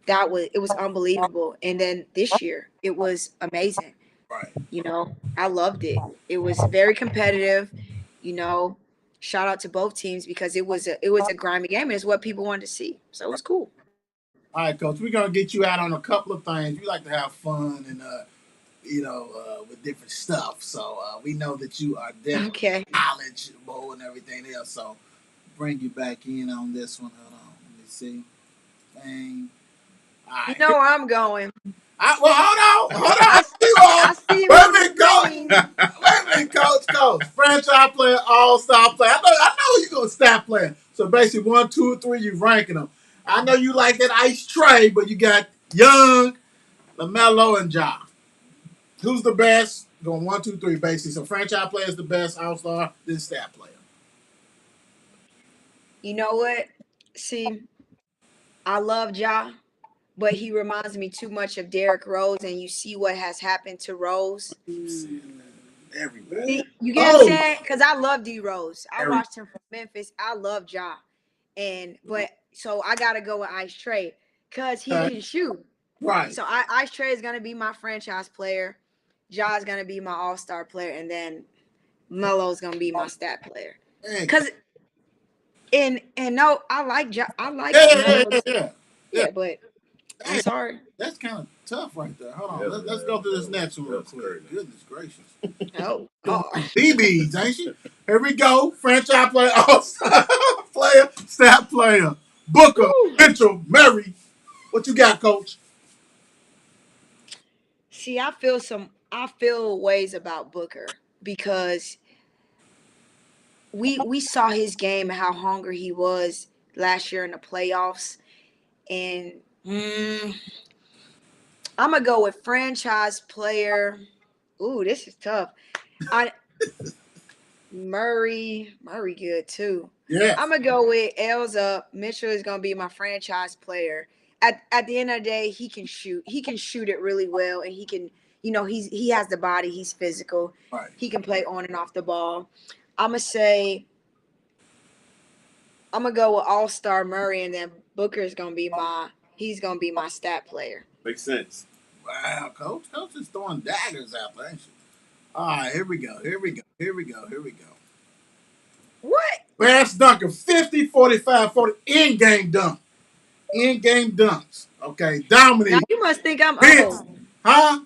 [SPEAKER 4] it was unbelievable. And then this year, it was amazing.
[SPEAKER 3] Right.
[SPEAKER 4] I loved it. It was very competitive, shout out to both teams because it was a grimy game and it's what people wanted to see. So it was cool.
[SPEAKER 3] All right, Coach, we're going to get you out on a couple of things. We like to have fun and, with different stuff. So we know that you are definitely knowledgeable and everything else. So bring you back in on this one. Hold on. Let me see. Dang. All right.
[SPEAKER 4] You know where I'm going.
[SPEAKER 3] Well, hold on. I see Wait a minute, Coach. Franchise player, all-star player. I know you're going to stat player. So basically 1, 2, 3, you ranking them. I know you like that ice tray, but you got Young, LaMelo, and Ja. Who's the best? Going 1, 2, 3, basically. So franchise player is the best, all-star, then stat player.
[SPEAKER 4] You know what? See, I love Ja, but he reminds me too much of Derrick Rose, and you see what has happened to Rose.
[SPEAKER 3] Everybody.
[SPEAKER 4] You get what I'm saying? Because I love D Rose. I watched him from Memphis. I love Ja. So I got to go with Ice Trey because he can shoot.
[SPEAKER 3] Right.
[SPEAKER 4] So Ice Trey is going to be my franchise player. Ja is going to be my all-star player. And then Melo is going to be my stat player. Because, no, I like Ja. I like Yeah, but I'm sorry.
[SPEAKER 3] That's kind of tough right there. Hold on. Let's go through this next one real quick. Goodness gracious.
[SPEAKER 4] Oh.
[SPEAKER 3] BBs, ain't she? Here we go. Franchise player, all-star player, stat player. Booker, Mitchell, Murray. What you got, Coach?
[SPEAKER 4] See, I feel ways about Booker because we saw his game and how hungry he was last year in the playoffs. And I'm going to go with franchise player. Ooh, this is tough. Murray good too.
[SPEAKER 3] Yeah.
[SPEAKER 4] I'm going to go with L's up. Mitchell is going to be my franchise player. At the end of the day, he can shoot. He can shoot it really well, and he can, he has the body. He's physical.
[SPEAKER 3] Right.
[SPEAKER 4] He can play on and off the ball. I'm going to go with All-Star Murray, and then Booker is going to be my stat player.
[SPEAKER 2] Makes sense.
[SPEAKER 3] Wow, Coach is throwing daggers out there, ain't she? All right, here we go.
[SPEAKER 4] What?
[SPEAKER 3] Vance Duncan, 50, 45, 40, in-game dunk. In-game dunks. Okay, dominate.
[SPEAKER 4] Now you must think I'm
[SPEAKER 3] Vince.
[SPEAKER 4] old.
[SPEAKER 3] Huh?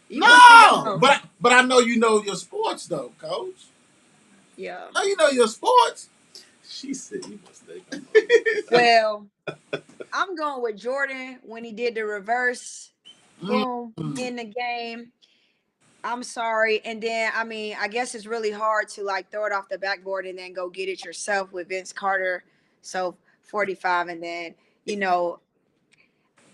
[SPEAKER 4] You must
[SPEAKER 3] No,
[SPEAKER 4] know.
[SPEAKER 3] but I know you know your sports though, Coach.
[SPEAKER 4] Yeah.
[SPEAKER 3] Now you know your sports.
[SPEAKER 2] She said you must think.
[SPEAKER 4] Well, I'm going with Jordan when he did the reverse boom in the game. I'm sorry. And then, I mean, I guess it's really hard to like throw it off the backboard and then go get it yourself with Vince Carter. So 45. And then, you know,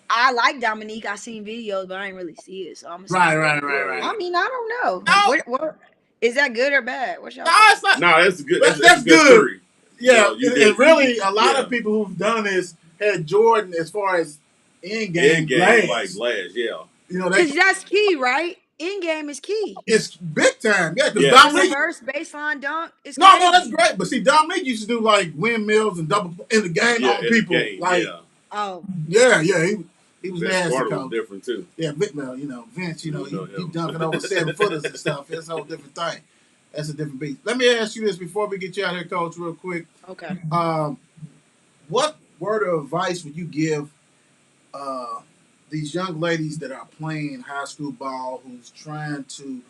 [SPEAKER 4] I like Dominique. I seen videos, but I didn't really see it. So I'm
[SPEAKER 3] Right.
[SPEAKER 4] I mean, I don't know.
[SPEAKER 3] No,
[SPEAKER 4] What is that good or bad? What's y'all
[SPEAKER 3] no,
[SPEAKER 4] think?
[SPEAKER 3] it's not.
[SPEAKER 2] No, that's good.
[SPEAKER 3] That's
[SPEAKER 2] a
[SPEAKER 3] good.
[SPEAKER 2] theory.
[SPEAKER 3] Yeah,
[SPEAKER 2] You
[SPEAKER 3] and really, a lot of people who've done this had Jordan as far as in game
[SPEAKER 2] like glass. Yeah.
[SPEAKER 3] You know,
[SPEAKER 4] Because that's key, right? In game is key.
[SPEAKER 3] it's big time. Yeah, because
[SPEAKER 2] Yeah.
[SPEAKER 3] Dominique.
[SPEAKER 4] Reverse baseline dunk is
[SPEAKER 3] No,
[SPEAKER 4] crazy.
[SPEAKER 3] that's great. But see, Dominique used to do like windmills and double in the game on people. Like,
[SPEAKER 4] Oh,
[SPEAKER 3] yeah, he was
[SPEAKER 2] Vince
[SPEAKER 3] nasty.
[SPEAKER 2] Carter was different too.
[SPEAKER 3] Yeah, well, Vince, he dunking over 7 footers and stuff. That's a whole different thing. That's a different beast. Let me ask you this before we get you out here, Coach, real quick.
[SPEAKER 4] okay.
[SPEAKER 3] What word of advice would you give these young ladies that are playing high school ball who's trying to,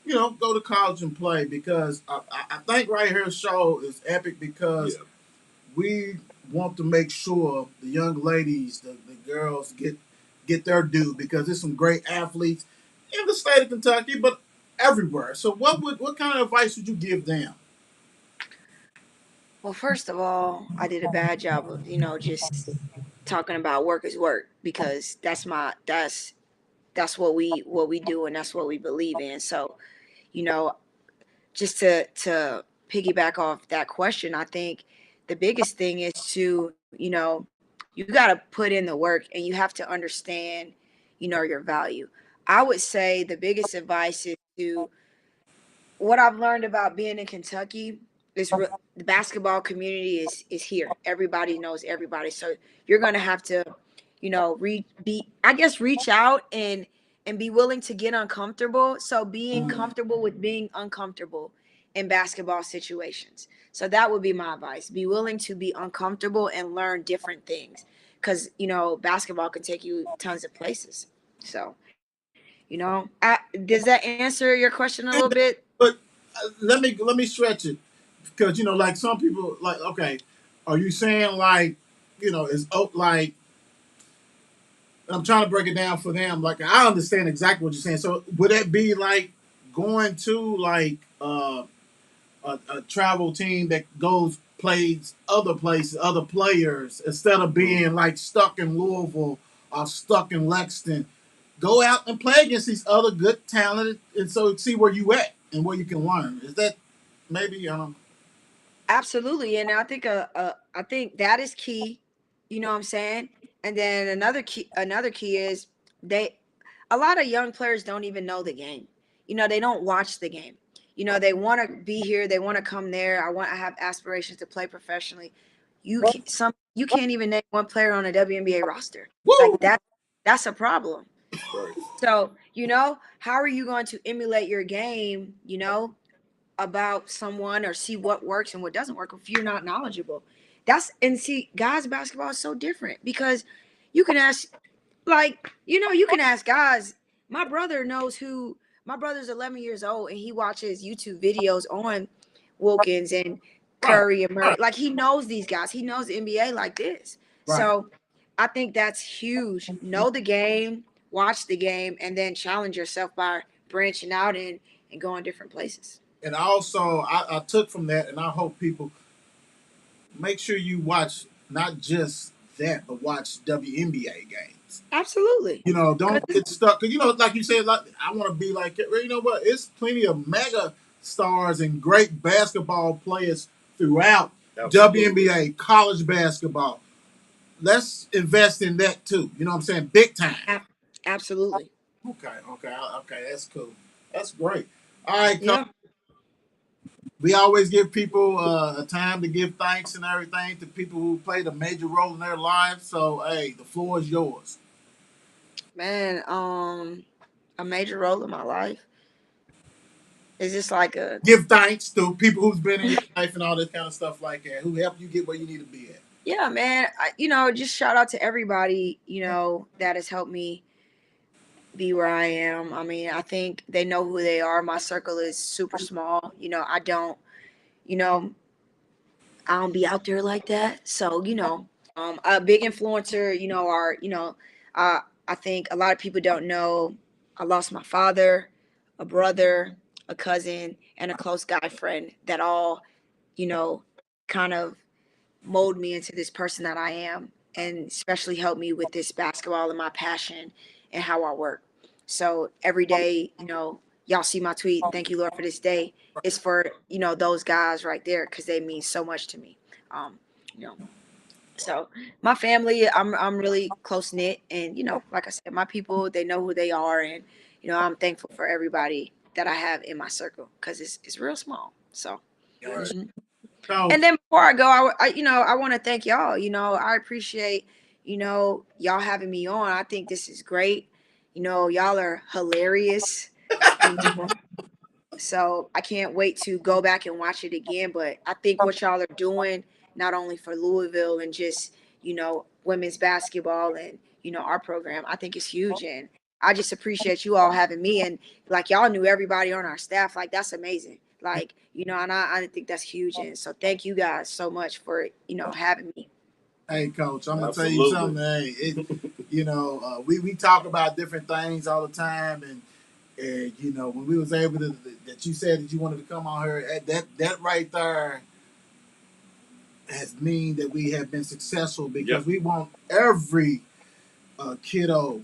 [SPEAKER 3] go to college and play? Because I think right here show is epic because we want to make sure the young ladies, the girls get their due because there's some great athletes in the state of Kentucky, but everywhere. So what kind of advice would you give them?
[SPEAKER 4] Well, first of all, I did a bad job of, just talking about work is work because that's what we do and that's what we believe in. So, just to piggyback off that question, I think the biggest thing is to, you got to put in the work and you have to understand, your value. I would say the biggest advice is to what I've learned about being in Kentucky is the basketball community is here. Everybody knows everybody. So you're going to have to, reach out and be willing to get uncomfortable. So being comfortable with being uncomfortable in basketball situations. So that would be my advice. Be willing to be uncomfortable and learn different things because, basketball can take you tons of places. So, does that answer your question a little bit?
[SPEAKER 3] But let me stretch it because like some people like okay, are you saying like it's like I'm trying to break it down for them. Like I understand exactly what you're saying. So would that be like going to like a travel team that goes plays other places, other players instead of being like stuck in Louisville or stuck in Lexington? Go out and play against these other good talented, and so see where you at and where you can learn. Is that maybe
[SPEAKER 4] Absolutely, and I think I think that is key. You know what I'm saying? And then another key is a lot of young players don't even know the game. They don't watch the game. They want to be here, they want to come there. I have aspirations to play professionally. You can't even name one player on a WNBA roster. Like that's a problem. So, how are you going to emulate your game, about someone or see what works and what doesn't work if you're not knowledgeable? See, guys basketball is so different because you can ask you can ask guys. My brother's 11 years old and he watches YouTube videos on Wilkins and Curry and Murray. Like he knows these guys. He knows the NBA like this.
[SPEAKER 3] Right.
[SPEAKER 4] So I think that's huge. Know the game, watch the game, and then challenge yourself by branching out and going different places.
[SPEAKER 3] And also I took from that, and I hope people make sure you watch not just that, but watch WNBA games.
[SPEAKER 4] Absolutely.
[SPEAKER 3] Don't get stuck. Cause like you said, like I want to be like it. You know what? It's plenty of mega stars and great basketball players throughout WNBA, college basketball. Let's invest in that too. You know what I'm saying? Big time.
[SPEAKER 4] Absolutely.
[SPEAKER 3] Okay. That's cool. That's great. All right,
[SPEAKER 4] Yeah.
[SPEAKER 3] we always give people a time to give thanks and everything to people who played a major role in their lives. So, hey, the floor is yours.
[SPEAKER 4] Man, a major role in my life is just like a
[SPEAKER 3] give thanks to people who's been in your life and all this kind of stuff like that, who helped you get where you need to be at.
[SPEAKER 4] Yeah, man. Just shout out to everybody, that has helped me be where I am. I mean, I think they know who they are. My circle is super small. You know, I don't be out there like that. So, a big influencer, I think a lot of people don't know I lost my father, a brother, a cousin, and a close guy friend that all, you know, kind of mold me into this person that I am, and especially help me with this basketball and my passion and how I work. So every day, y'all see my tweet, thank you, Lord, for this day. It's for, those guys right there because they mean so much to me. You know, so my family, I'm really close knit, and like I said, my people, they know who they are, and I'm thankful for everybody that I have in my circle because it's real small. So.
[SPEAKER 3] Right.
[SPEAKER 4] Mhm.
[SPEAKER 3] So,
[SPEAKER 4] And then before I go, I want to thank y'all. I appreciate, y'all having me on. I think this is great. Y'all are hilarious. You know, so I can't wait to go back and watch it again. But I think what y'all are doing, not only for Louisville and just, women's basketball and, our program, I think is huge. And I just appreciate you all having me. And like y'all knew everybody on our staff. Like that's amazing. Like, and I think that's huge. And so thank you guys so much for, having me.
[SPEAKER 3] hey, Coach, I'm gonna tell you something. Hey, we talk about different things all the time, and when we was able to, that you said that you wanted to come on here, that right there has mean that we have been successful because we want every kiddo,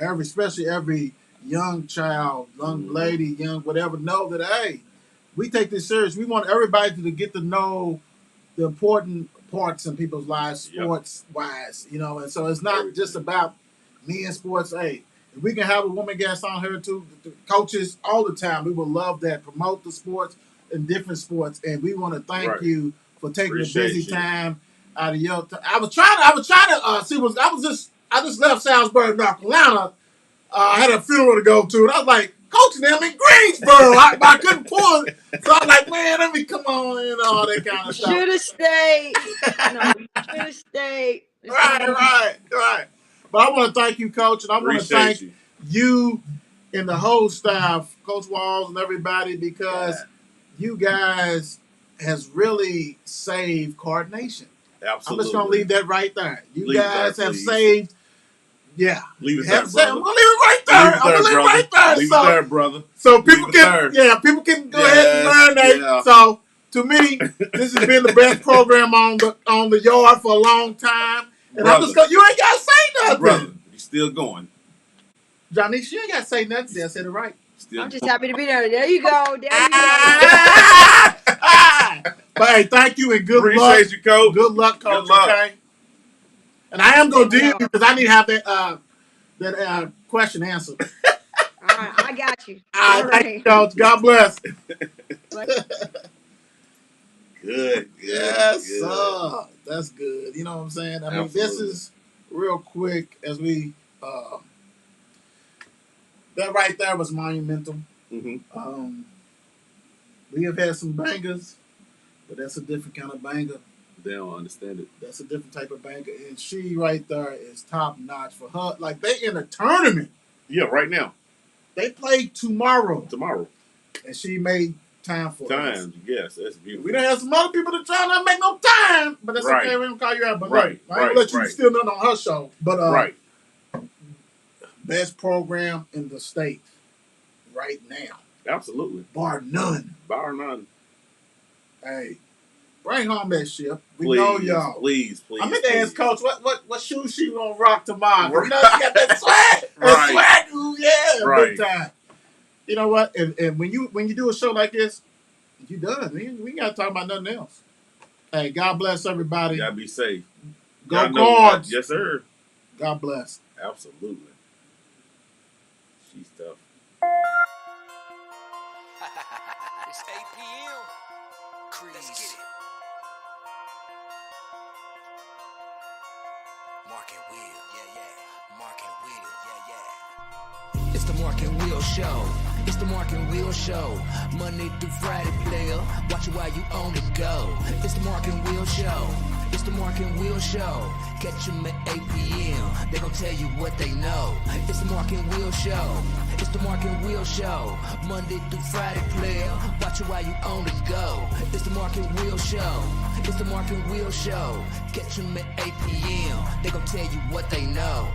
[SPEAKER 3] especially every young child, young lady, young whatever, know that hey, we take this serious. We want everybody to get to know the important parts in people's lives, sports wise, and so it's not just about me in sports. Hey, if we can have a woman guest on here too, the coaches all the time, we would love that. Promote the sports and different sports, and we want to thank you for taking the busy time out of your time. I was trying to see what I just left Salisbury, North Carolina. I had a funeral to go to, and I was like, coaching them in Greensboro. I couldn't pull it. So I was like, man, let me come on and all that kind of stuff.
[SPEAKER 4] Should have stayed. Should have stayed.
[SPEAKER 3] Right. But I want to thank you, Coach, and I want to thank you and the whole staff, Coach Walls and everybody, because you guys has really saved Card Nation.
[SPEAKER 2] Absolutely.
[SPEAKER 3] I'm just going to leave that right there. You guys have saved. Yeah.
[SPEAKER 2] Leave it there, brother.
[SPEAKER 3] I'm gonna leave it right there.
[SPEAKER 2] Leave it there, brother.
[SPEAKER 3] So people can go ahead and marinate. Yeah. So to me, this has been the best program on the yard for a long time. And brother, I'm just you ain't gotta say nothing.
[SPEAKER 2] Brother, you still going.
[SPEAKER 3] Johnny, you ain't gotta say nothing. See, I said it right.
[SPEAKER 4] I'm just happy to be there. There you go.
[SPEAKER 3] But hey, thank you and good luck.
[SPEAKER 2] Appreciate you, Coach.
[SPEAKER 3] Good luck, Coach. Good luck. Okay. And I am gonna deal because I need to have that question answered.
[SPEAKER 4] All right, I got you.
[SPEAKER 3] All right, thank you, Coach. God bless.
[SPEAKER 2] Good.
[SPEAKER 3] Yes, sir. That's good. You know what I'm saying? I mean, this is real quick as we that right there was monumental.
[SPEAKER 2] Mm-hmm.
[SPEAKER 3] We have had some bangers, but that's a different kind of banger.
[SPEAKER 2] They don't understand it.
[SPEAKER 3] That's a different type of banker. And she right there is top notch for her. Like, they in a tournament.
[SPEAKER 2] Yeah, right now.
[SPEAKER 3] They play tomorrow.
[SPEAKER 2] And
[SPEAKER 3] she made time for us.
[SPEAKER 2] Yes, that's beautiful.
[SPEAKER 3] We done have some other people that try not to make no time, but that's okay. We don't call you out. But I ain't gonna let you steal nothing on her show. But best program in the state right now.
[SPEAKER 2] Absolutely.
[SPEAKER 3] Bar none. Hey. Bring home that ship. We know y'all.
[SPEAKER 2] Please.
[SPEAKER 3] I meant to ask Coach what shoes she gonna rock tomorrow. She got that swag. That swag. Ooh, yeah, big time. You know what? And when you do a show like this, you done. We ain't gotta talk about nothing else. Hey, God bless everybody.
[SPEAKER 2] You gotta be safe.
[SPEAKER 3] Go Cards.
[SPEAKER 2] Yes, sir.
[SPEAKER 3] God bless.
[SPEAKER 2] Absolutely. She's tough.
[SPEAKER 1] It's 8 p.m. Let's get it. Mark and Will, Mark and Will, It's the Mark and Will Show. It's the Mark and Will Show. Monday through Friday, player. Watch it while you on the go. It's the Mark and Will Show. It's the the Mark and Will Show. Catch them at 8 p.m. They gon' tell you what they know. It's the Mark and Will Show. It's the Mark and Will Show. Monday through Friday, player. Watch it while you on the go. It's the Mark and Will Show. It's the Mark and Will Show. Catch them at 8 p.m. They gon' tell you what they know.